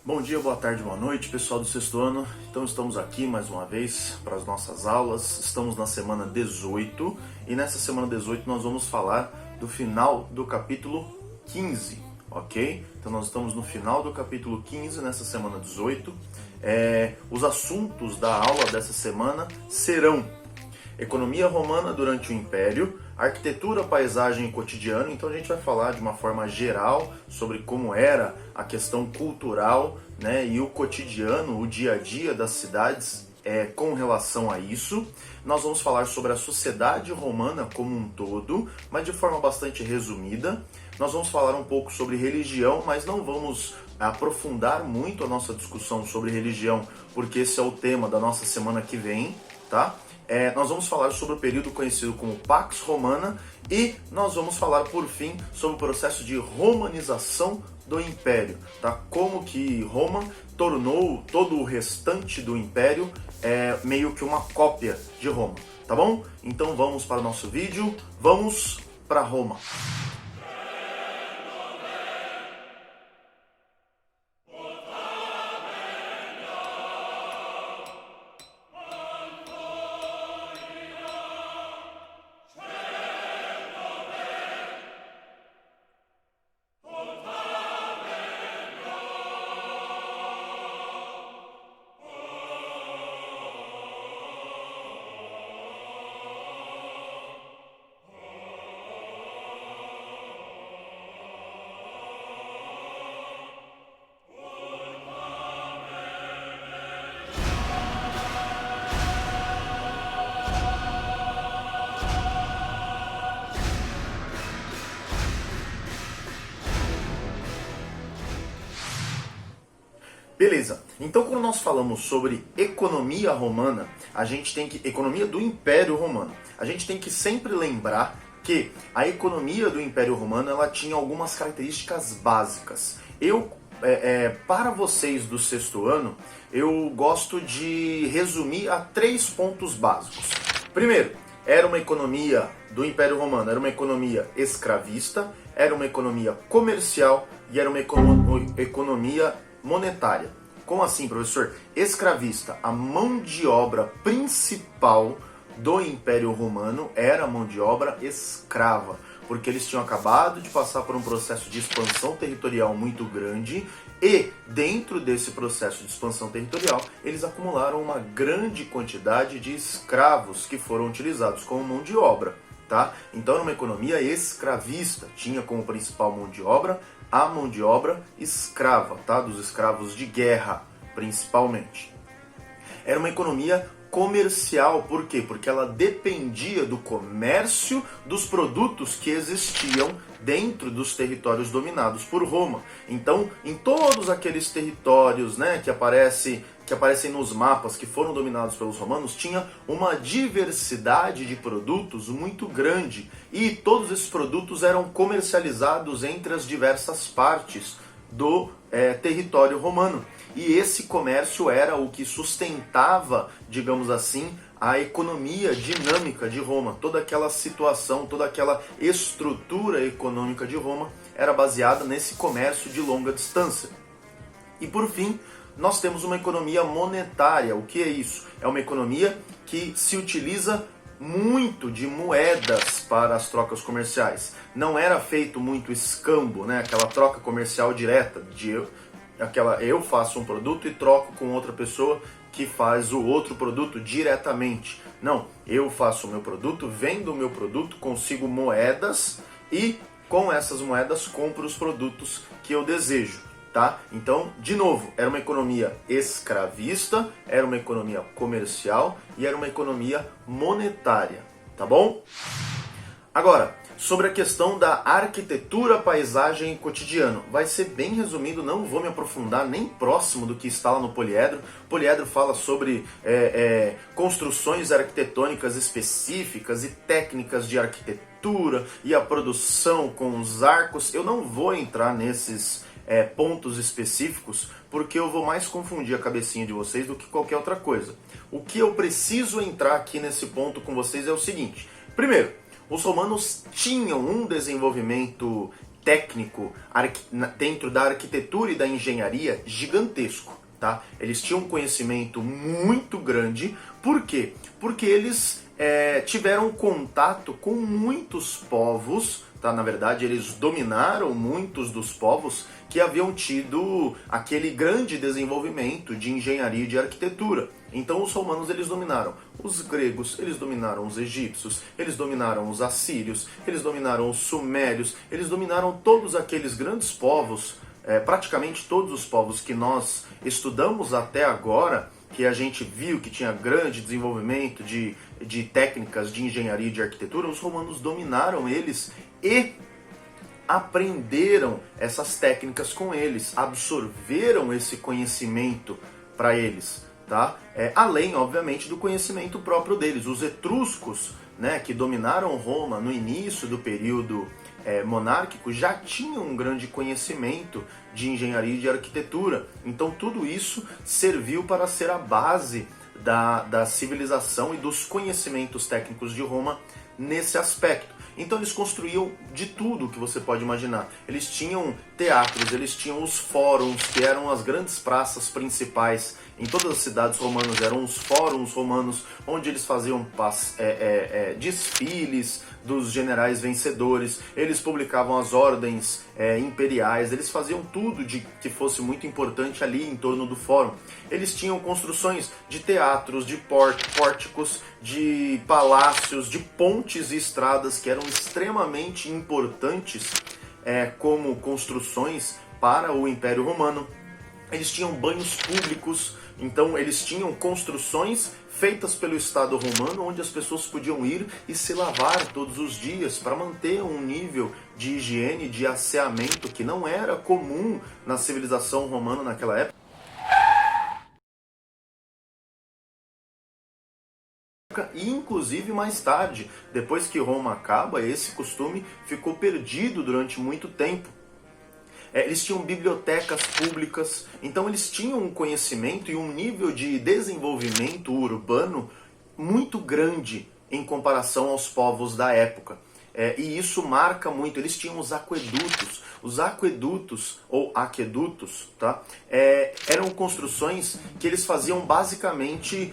Bom dia, boa tarde, boa noite, pessoal do sexto ano. Então estamos aqui mais uma vez para as nossas aulas. Estamos na semana 18 e nessa semana 18 nós vamos falar do final do capítulo 15, ok? Então nós estamos no final do capítulo 15 nessa semana 18. Os assuntos da aula dessa semana serão economia romana durante o Império, arquitetura, paisagem e cotidiano. Então a gente vai falar de uma forma geral sobre como era a questão cultural, né, e o cotidiano, o dia a dia das cidades com relação a isso. Nós vamos falar sobre a sociedade romana como um todo, mas de forma bastante resumida. Nós vamos falar um pouco sobre religião, mas não vamos aprofundar muito a nossa discussão sobre religião, porque esse é o tema da nossa semana que vem, tá? Nós vamos falar sobre o período conhecido como Pax Romana e nós vamos falar, por fim, sobre o processo de romanização do Império, tá? Como que Roma tornou todo o restante do Império meio que uma cópia de Roma, tá bom? Então vamos para o nosso vídeo, vamos para Roma. Beleza, então quando nós falamos sobre economia romana, economia do Império Romano, a gente tem que sempre lembrar que a economia do Império Romano ela tinha algumas características básicas. Para vocês do sexto ano, eu gosto de resumir a 3 pontos básicos. Primeiro, era uma economia do Império Romano, era uma economia escravista, era uma economia comercial e era uma economia monetária. Como assim, professor? Escravista. A mão de obra principal do Império Romano era a mão de obra escrava, porque eles tinham acabado de passar por um processo de expansão territorial muito grande e, dentro desse processo de expansão territorial, eles acumularam uma grande quantidade de escravos que foram utilizados como mão de obra, tá? Então era uma economia escravista, tinha como principal mão de obra a mão de obra escrava, tá? Dos escravos de guerra, principalmente. Era uma economia comercial, por quê? Porque ela dependia do comércio dos produtos que existiam dentro dos territórios dominados por Roma. Então, em todos aqueles territórios, né, que aparecem nos mapas que foram dominados pelos romanos, tinha uma diversidade de produtos muito grande e todos esses produtos eram comercializados entre as diversas partes do território romano. E esse comércio era o que sustentava, digamos assim, a economia dinâmica de Roma. Toda aquela situação, toda aquela estrutura econômica de Roma era baseada nesse comércio de longa distância. E por fim, nós temos uma economia monetária. O que é isso? É uma economia que se utiliza muito de moedas para as trocas comerciais. Não era feito muito escambo, né? Aquela troca comercial direta, eu faço um produto e troco com outra pessoa que faz o outro produto diretamente. Não, eu faço o meu produto, vendo o meu produto, consigo moedas e com essas moedas compro os produtos que eu desejo, tá? Então, de novo, era uma economia escravista, era uma economia comercial e era uma economia monetária, tá bom? Agora, sobre a questão da arquitetura, paisagem e cotidiano. Vai ser bem resumido, não vou me aprofundar nem próximo do que está lá no Poliedro. O Poliedro fala sobre construções arquitetônicas específicas e técnicas de arquitetura e a produção com os arcos. Eu não vou entrar nesses pontos específicos, porque eu vou mais confundir a cabecinha de vocês do que qualquer outra coisa. O que eu preciso entrar aqui nesse ponto com vocês é o seguinte. Primeiro, os romanos tinham um desenvolvimento técnico dentro da arquitetura e da engenharia gigantesco. Tá? Eles tinham um conhecimento muito grande. Por quê? Porque eles tiveram contato com muitos povos. Tá? Na verdade, eles dominaram muitos dos povos que haviam tido aquele grande desenvolvimento de engenharia e de arquitetura. Então os romanos eles dominaram os gregos, eles dominaram os egípcios, eles dominaram os assírios, eles dominaram os sumérios, eles dominaram todos aqueles grandes povos, praticamente todos os povos que nós estudamos até agora, que a gente viu que tinha grande desenvolvimento de técnicas de engenharia e de arquitetura. Os romanos dominaram eles e aprenderam essas técnicas com eles, absorveram esse conhecimento para eles. Tá? Além, obviamente, do conhecimento próprio deles. Os etruscos, né, que dominaram Roma no início do período monárquico, já tinham um grande conhecimento de engenharia e de arquitetura. Então tudo isso serviu para ser a base da civilização e dos conhecimentos técnicos de Roma nesse aspecto. Então eles construíam de tudo que você pode imaginar. Eles tinham teatros, eles tinham os fóruns, que eram as grandes praças principais em todas as cidades romanas. Eram os fóruns romanos, onde eles faziam desfiles dos generais vencedores. Eles publicavam as ordens imperiais. Eles faziam tudo que fosse muito importante ali em torno do fórum. Eles tinham construções de teatros, de pórticos, de palácios, de pontes e estradas que eram extremamente importantes como construções para o Império Romano. Eles tinham banhos públicos, então eles tinham construções feitas pelo Estado romano, onde as pessoas podiam ir e se lavar todos os dias para manter um nível de higiene, de asseamento que não era comum na civilização romana naquela época. E inclusive mais tarde, depois que Roma acaba, esse costume ficou perdido durante muito tempo. Eles tinham bibliotecas públicas, então eles tinham um conhecimento e um nível de desenvolvimento urbano muito grande em comparação aos povos da época. E isso marca muito. Eles tinham os aquedutos. Os aquedutos, ou aquedutos, tá? Eram construções que eles faziam basicamente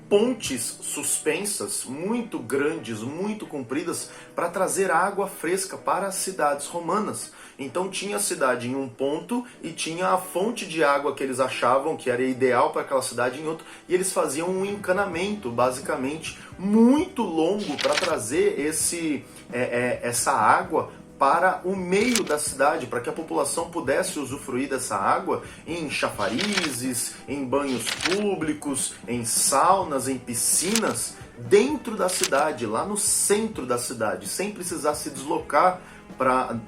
pontes suspensas, muito grandes, muito compridas, para trazer água fresca para as cidades romanas. Então tinha a cidade em um ponto e tinha a fonte de água que eles achavam que era ideal para aquela cidade em outro, e eles faziam um encanamento, basicamente, muito longo para trazer essa água para o meio da cidade, para que a população pudesse usufruir dessa água em chafarizes, em banhos públicos, em saunas, em piscinas, dentro da cidade, lá no centro da cidade, sem precisar se deslocar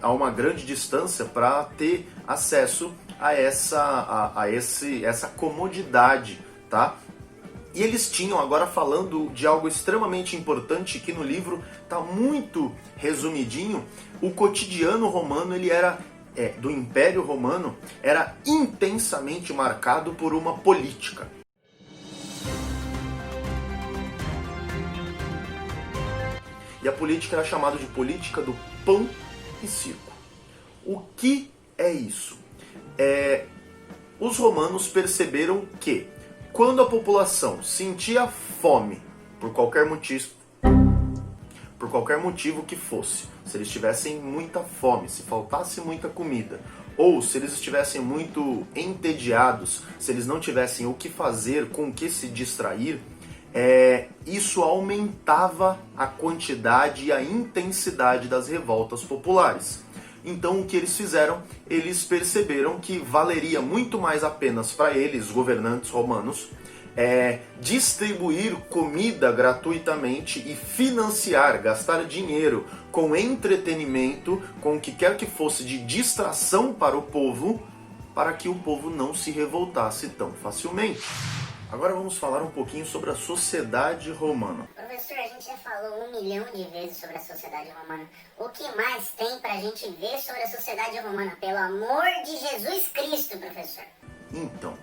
a uma grande distância para ter acesso a essa comodidade, tá? E eles tinham, agora falando de algo extremamente importante que no livro está muito resumidinho, o cotidiano romano, ele era, do Império Romano, era intensamente marcado por uma política. E a política era chamada de política do pão e circo. O que é isso? Os romanos perceberam que quando a população sentia fome por qualquer motivo que fosse, se eles tivessem muita fome, se faltasse muita comida, ou se eles estivessem muito entediados, se eles não tivessem o que fazer, com o que se distrair, isso aumentava a quantidade e a intensidade das revoltas populares. Então o que eles fizeram? Eles perceberam que valeria muito mais apenas para eles, governantes romanos, distribuir comida gratuitamente e financiar, gastar dinheiro com entretenimento, com o que quer que fosse de distração para o povo, para que o povo não se revoltasse tão facilmente. Agora vamos falar um pouquinho sobre a sociedade romana. Professor, a gente gente já falou 1 milhão de vezes sobre a sociedade romana. O que mais tem pra gente ver sobre a sociedade romana? Pelo amor de Jesus Cristo, professor. Então,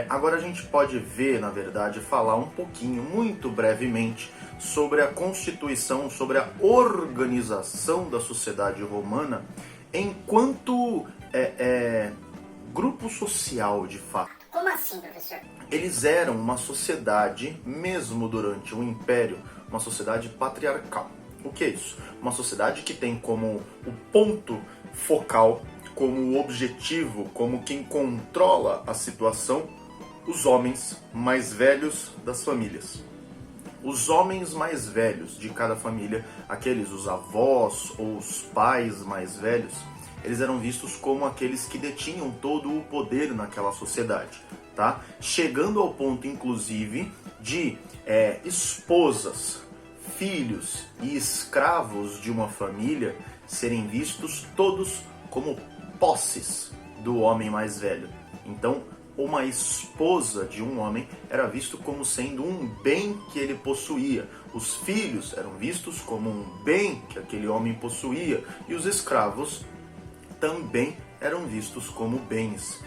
agora a gente pode ver, na verdade, falar um pouquinho, muito brevemente, sobre a constituição, sobre a organização da sociedade romana enquanto grupo social, de fato. Como assim, professor? Eles eram uma sociedade, mesmo durante o Império, uma sociedade patriarcal. O que é isso? Uma sociedade que tem como o ponto focal, como objetivo, como quem controla a situação, os homens mais velhos das famílias. Os homens mais velhos de cada família, os avós ou os pais mais velhos, eles eram vistos como aqueles que detinham todo o poder naquela sociedade, tá? Chegando ao ponto, inclusive, de esposas, filhos e escravos de uma família serem vistos todos como posses do homem mais velho. Então, uma esposa de um homem era visto como sendo um bem que ele possuía. Os filhos eram vistos como um bem que aquele homem possuía. E os escravos também eram vistos como bens.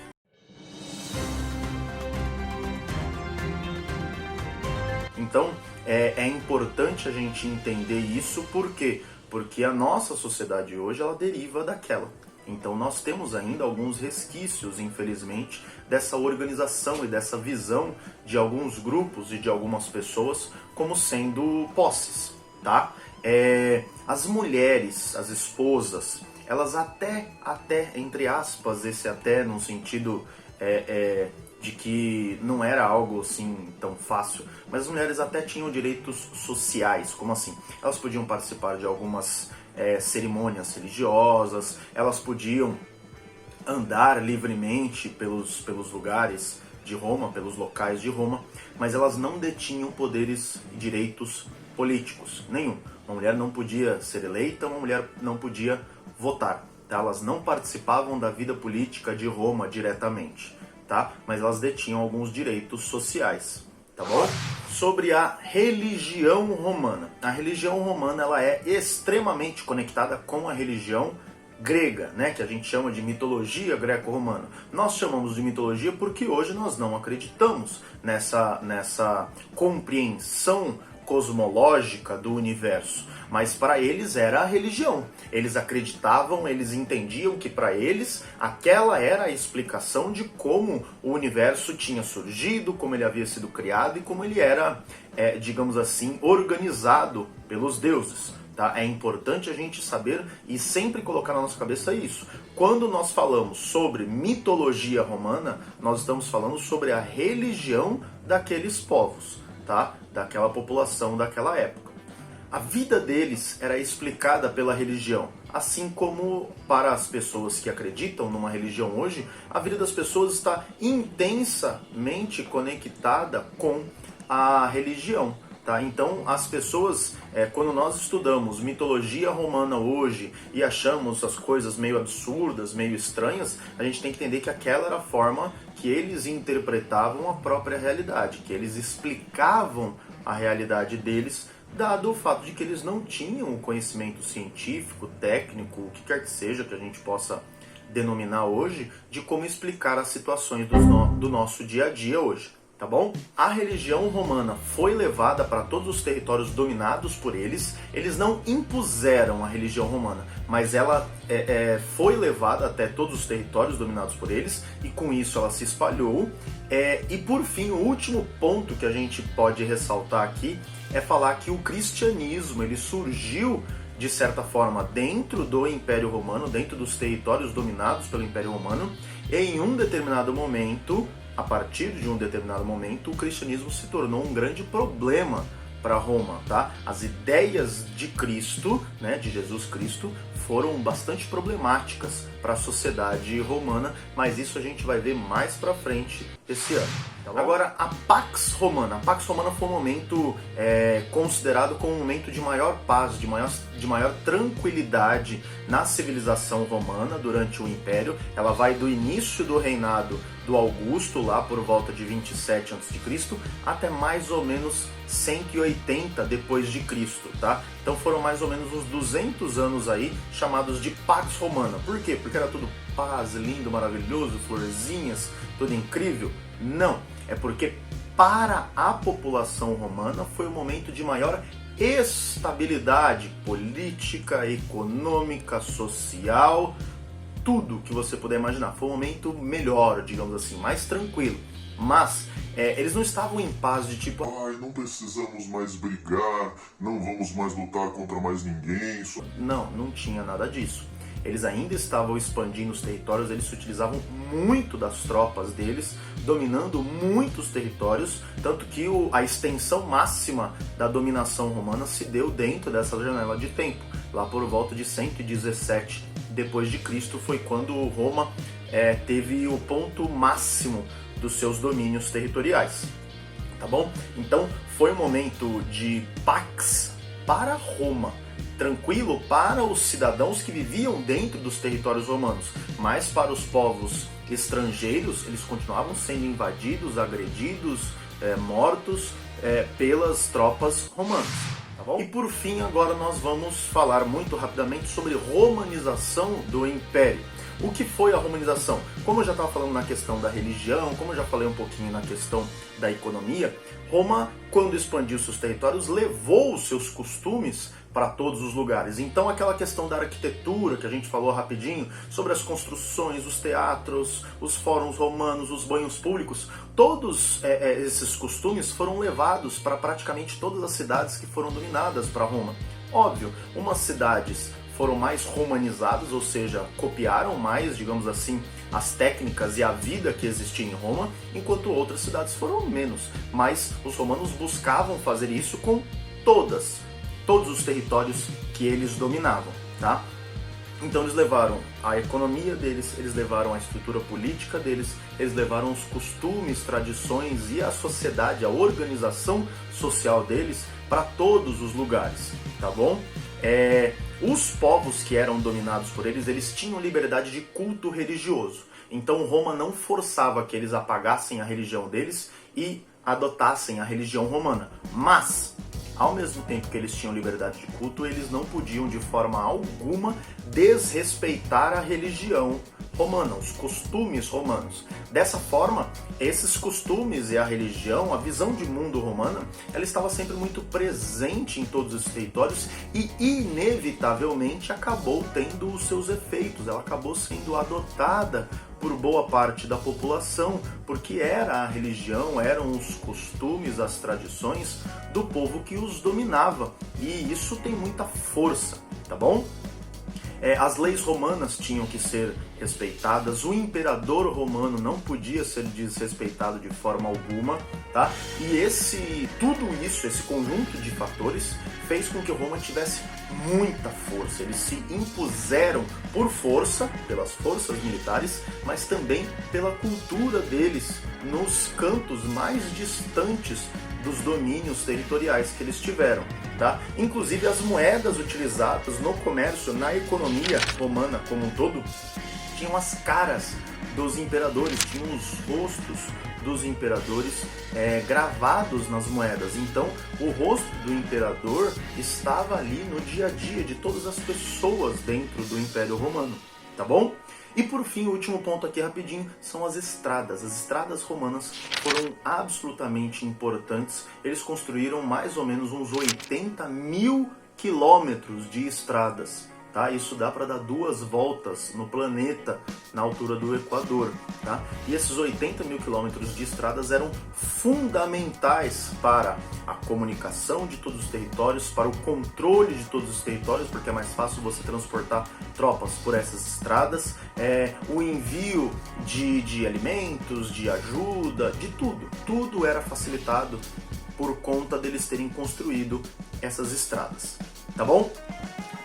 Então, é importante a gente entender isso. Por quê? Porque a nossa sociedade hoje, ela deriva daquela. Então nós temos ainda alguns resquícios, infelizmente, dessa organização e dessa visão de alguns grupos e de algumas pessoas como sendo posses, tá? As mulheres, as esposas, elas até, entre aspas, esse até no sentido de que não era algo assim tão fácil, mas as mulheres até tinham direitos sociais. Como assim? Elas podiam participar de algumas cerimônias religiosas, elas podiam andar livremente pelos lugares de Roma, pelos locais de Roma, mas elas não detinham poderes e direitos políticos nenhum. Uma mulher não podia ser eleita, uma mulher não podia votar, tá? Elas não participavam da vida política de Roma diretamente, tá? Mas elas detinham alguns direitos sociais, tá bom? Sobre a religião romana. A religião romana, ela é extremamente conectada com a religião grega, né, que a gente chama de mitologia greco-romana. Nós chamamos de mitologia porque hoje nós não acreditamos nessa compreensão cosmológica do universo, mas para eles era a religião. Eles acreditavam, eles entendiam que para eles aquela era a explicação de como o universo tinha surgido, como ele havia sido criado e como ele era, digamos assim, organizado pelos deuses. Tá? É importante a gente saber e sempre colocar na nossa cabeça isso. Quando nós falamos sobre mitologia romana, nós estamos falando sobre a religião daqueles povos, tá? Daquela população daquela época. A vida deles era explicada pela religião, assim como para as pessoas que acreditam numa religião hoje, a vida das pessoas está intensamente conectada com a religião. Tá? Então, as pessoas, quando nós estudamos mitologia romana hoje e achamos as coisas meio absurdas, meio estranhas, a gente tem que entender que aquela era a forma que eles interpretavam a própria realidade, que eles explicavam a realidade deles, dado o fato de que eles não tinham o conhecimento científico, técnico, o que quer que seja que a gente possa denominar hoje, de como explicar as situações do nosso dia a dia hoje. Tá bom? A religião romana foi levada para todos os territórios dominados por eles. Eles não impuseram a religião romana, mas ela foi levada até todos os territórios dominados por eles e com isso ela se espalhou. E por fim, o último ponto que a gente pode ressaltar aqui é falar que o cristianismo ele surgiu de certa forma dentro do Império Romano, dentro dos territórios dominados pelo Império Romano, e em um determinado momento, a partir de um determinado momento, o cristianismo se tornou um grande problema para Roma, tá? As ideias de Cristo, né, de Jesus Cristo, foram bastante problemáticas para a sociedade romana, mas isso a gente vai ver mais para frente esse ano. Tá bom? Agora, a Pax Romana. A Pax Romana foi um momento considerado como um momento de maior paz, de maior tranquilidade na civilização romana durante o Império. Ela vai do início do reinado do Augusto, lá por volta de 27 a.C., até mais ou menos 180 depois de Cristo, tá? Então foram mais ou menos uns 200 anos aí chamados de Pax Romana. Por quê? Porque era tudo paz, lindo, maravilhoso, florzinhas, tudo incrível? Não, é porque para a população romana foi um momento de maior estabilidade política, econômica, social, tudo que você puder imaginar. Foi um momento melhor, digamos assim, mais tranquilo. Mas eles não estavam em paz de tipo, ai, não precisamos mais brigar, não vamos mais lutar contra mais ninguém. Não tinha nada disso. Eles ainda estavam expandindo os territórios, eles se utilizavam muito das tropas deles, dominando muitos territórios, tanto que a extensão máxima da dominação romana se deu dentro dessa janela de tempo. Lá por volta de 117 depois de Cristo foi quando Roma teve o ponto máximo dos seus domínios territoriais, tá bom? Então foi um momento de pax para Roma, tranquilo para os cidadãos que viviam dentro dos territórios romanos, mas para os povos estrangeiros eles continuavam sendo invadidos, agredidos, mortos pelas tropas romanas. Tá bom? E por fim, agora nós vamos falar muito rapidamente sobre romanização do Império. O que foi a romanização? Como eu já estava falando na questão da religião, como eu já falei um pouquinho na questão da economia, Roma, quando expandiu seus territórios, levou os seus costumes para todos os lugares. Então aquela questão da arquitetura que a gente falou rapidinho, sobre as construções, os teatros, os fóruns romanos, os banhos públicos, todos esses costumes foram levados para praticamente todas as cidades que foram dominadas para Roma. Óbvio, umas cidades foram mais romanizadas, ou seja, copiaram mais, digamos assim, as técnicas e a vida que existia em Roma, enquanto outras cidades foram menos. Mas os romanos buscavam fazer isso com todos os territórios que eles dominavam, tá? Então eles levaram a economia deles, eles levaram a estrutura política deles, eles levaram os costumes, tradições e a sociedade, a organização social deles para todos os lugares, tá bom? Os povos que eram dominados por eles, eles tinham liberdade de culto religioso. Então Roma não forçava que eles apagassem a religião deles e adotassem a religião romana. Mas, ao mesmo tempo que eles tinham liberdade de culto, eles não podiam de forma alguma desrespeitar a religião romana, os costumes romanos. Dessa forma, esses costumes e a religião, a visão de mundo romana, ela estava sempre muito presente em todos os territórios e inevitavelmente acabou tendo os seus efeitos. Ela acabou sendo adotada por boa parte da população, porque era a religião, eram os costumes, as tradições do povo que os dominava. E isso tem muita força, tá bom? As leis romanas tinham que ser respeitadas, o imperador romano não podia ser desrespeitado de forma alguma, tá? E tudo isso, esse conjunto de fatores, fez com que Roma tivesse muita força. Eles se impuseram por força, pelas forças militares, mas também pela cultura deles nos cantos mais distantes dos domínios territoriais que eles tiveram, tá? Inclusive as moedas utilizadas no comércio, na economia romana como um todo, tinham as caras dos imperadores, tinham os rostos dos imperadores gravados nas moedas. Então o rosto do imperador estava ali no dia a dia de todas as pessoas dentro do Império Romano, tá bom? E por fim, o último ponto aqui rapidinho, são as estradas. As estradas romanas foram absolutamente importantes. Eles construíram mais ou menos uns 80.000 quilômetros de estradas. Tá? Isso dá para dar 2 voltas no planeta na altura do Equador. Tá? E esses 80.000 quilômetros de estradas eram fundamentais para a comunicação de todos os territórios, para o controle de todos os territórios, porque é mais fácil você transportar tropas por essas estradas, o envio de alimentos, de ajuda, de tudo. Tudo era facilitado por conta deles terem construído essas estradas. Tá bom?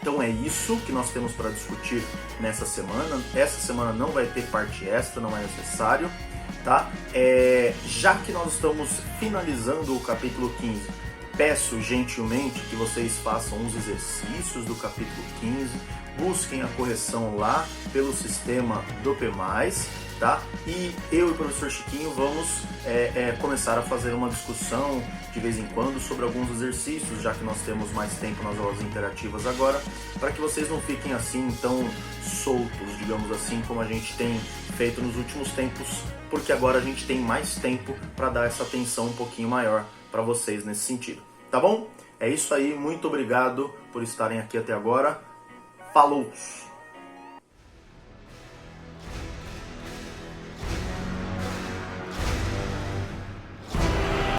Então é isso que nós temos para discutir nessa semana. Essa semana não vai ter parte extra, não é necessário. tá? Já que nós estamos finalizando o capítulo 15, peço gentilmente que vocês façam uns exercícios do capítulo 15, busquem a correção lá pelo sistema do P+, tá? E eu e o professor Chiquinho vamos começar a fazer uma discussão de vez em quando sobre alguns exercícios, já que nós temos mais tempo nas aulas interativas agora, para que vocês não fiquem assim tão soltos, digamos assim, como a gente tem feito nos últimos tempos, porque agora a gente tem mais tempo para dar essa atenção um pouquinho maior para vocês nesse sentido, tá bom? É isso aí, muito obrigado por estarem aqui até agora. Falou!